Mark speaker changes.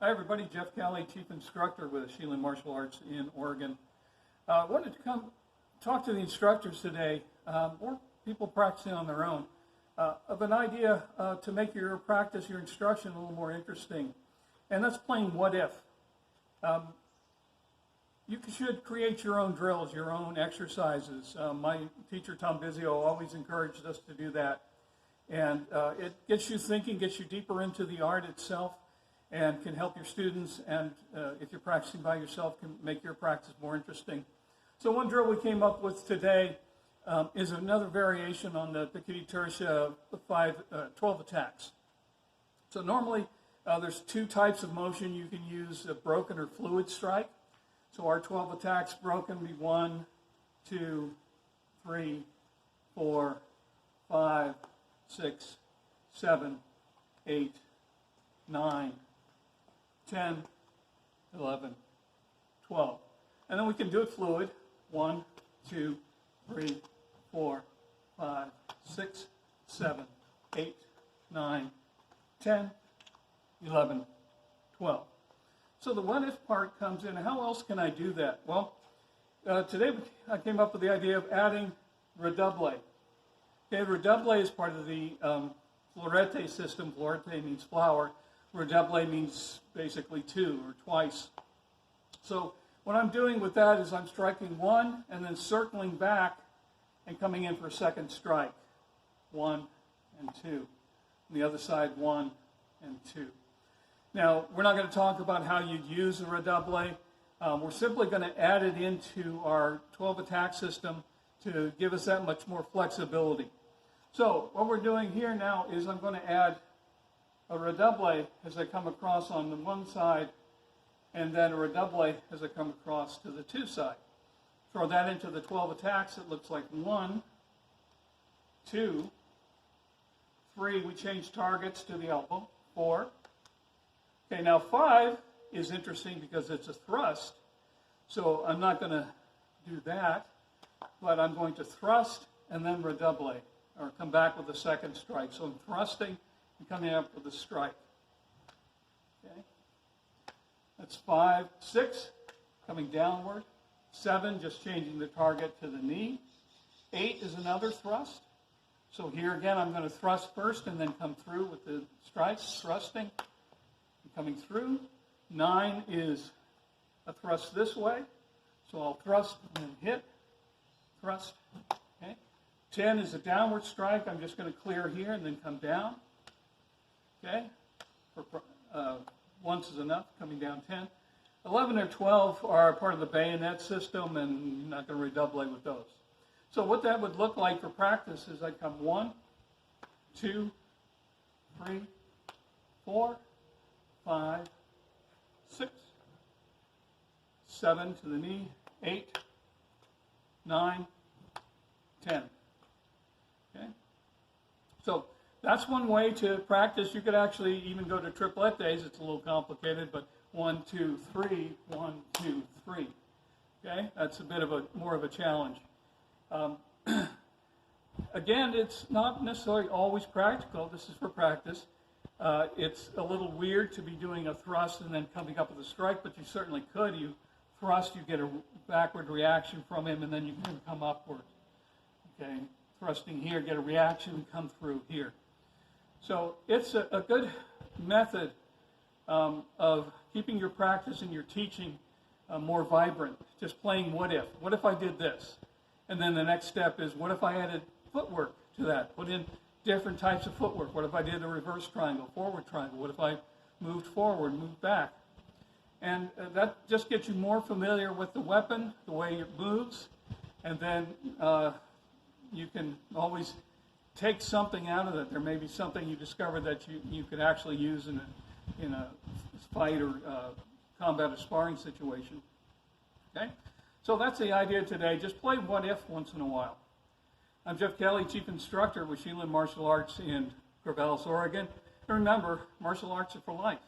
Speaker 1: Hi everybody, Jeff Kelly, Chief Instructor with Xilin Martial Arts in Oregon. I wanted to come talk to the instructors today, or people practicing on their own, of an idea to make your practice, your instruction a little more interesting. And that's playing what if. You should create your own drills, your own exercises. My teacher, Tom Bizio, always encouraged us to do that. And it gets you thinking, gets you deeper into the art itself, and can help your students, and if you're practicing by yourself, can make your practice more interesting. So one drill we came up with today is another variation on the Pekiti-Tirsia 12 attacks. So normally there's two types of motion. You can use a broken or fluid strike. So our 12 attacks broken be 1, 2, 3, 4, 5, 6, 7, 8, 9, 10, 11, 12. And then we can do it fluid. 1, 2, 3, 4, 5, 6, 7, 8, 9, 10, 11, 12. So the what if part comes in. How else can I do that? Well, today I came up with the idea of adding Redouble. Okay, Redouble is part of the Florete system. Florete means flower. Redouble means basically two or twice. So what I'm doing with that is I'm striking one and then circling back and coming in for a second strike. 1 and 2. On the other side, 1 and 2. Now, we're not going to talk about how you'd use the Redouble. We're simply going to add it into our 12 attack system to give us that much more flexibility. So what we're doing here now is I'm going to add a Redouble as I come across on the one side, and then a Redouble as I come across to the two side. Throw that into the 12 attacks. It looks like 1, 2, 3. We change targets to the elbow. 4. Okay, now 5 is interesting because it's a thrust. So I'm not going to do that, but I'm going to thrust and then Redouble, or come back with a second strike. So I'm thrusting and coming up with a strike. Okay, that's 5, 6, coming downward. 7, just changing the target to the knee. 8 is another thrust. So here again, I'm going to thrust first and then come through with the strikes, thrusting and coming through. 9 is a thrust this way. So I'll thrust and then hit, thrust. Okay. 10 is a downward strike. I'm just going to clear here and then come down. Okay, once is enough, coming down 10. 11 or 12 are part of the bayonet system, and you're not going to Redouble with those. So what that would look like for practice is I'd come 1, 2, 3, 4, 5, 6, 7 to the knee, 8, 9, 10. Okay, so that's one way to practice. You could actually even go to triplet days. It's a little complicated, but 1, 2, 3, 1, 2, 3. Okay, that's a bit of more of a challenge. Again, it's not necessarily always practical. This is for practice. It's a little weird to be doing a thrust and then coming up with a strike, but you certainly could. You thrust, you get a backward reaction from him, and then you can come upward. Okay, thrusting here, get a reaction, and come through here. So it's a good method of keeping your practice and your teaching more vibrant. Just playing what if. What if I did this? And then the next step is, what if I added footwork to that? Put in different types of footwork. What if I did a reverse triangle, forward triangle? What if I moved forward, moved back? And that just gets you more familiar with the weapon, the way it moves, and then you can always take something out of it. There may be something you discover that you could actually use in a fight or combat or sparring situation. Okay? So that's the idea today. Just play what if once in a while. I'm Jeff Kelly, Chief Instructor with Xilin Martial Arts in Corvallis, Oregon. And remember, martial arts are for life.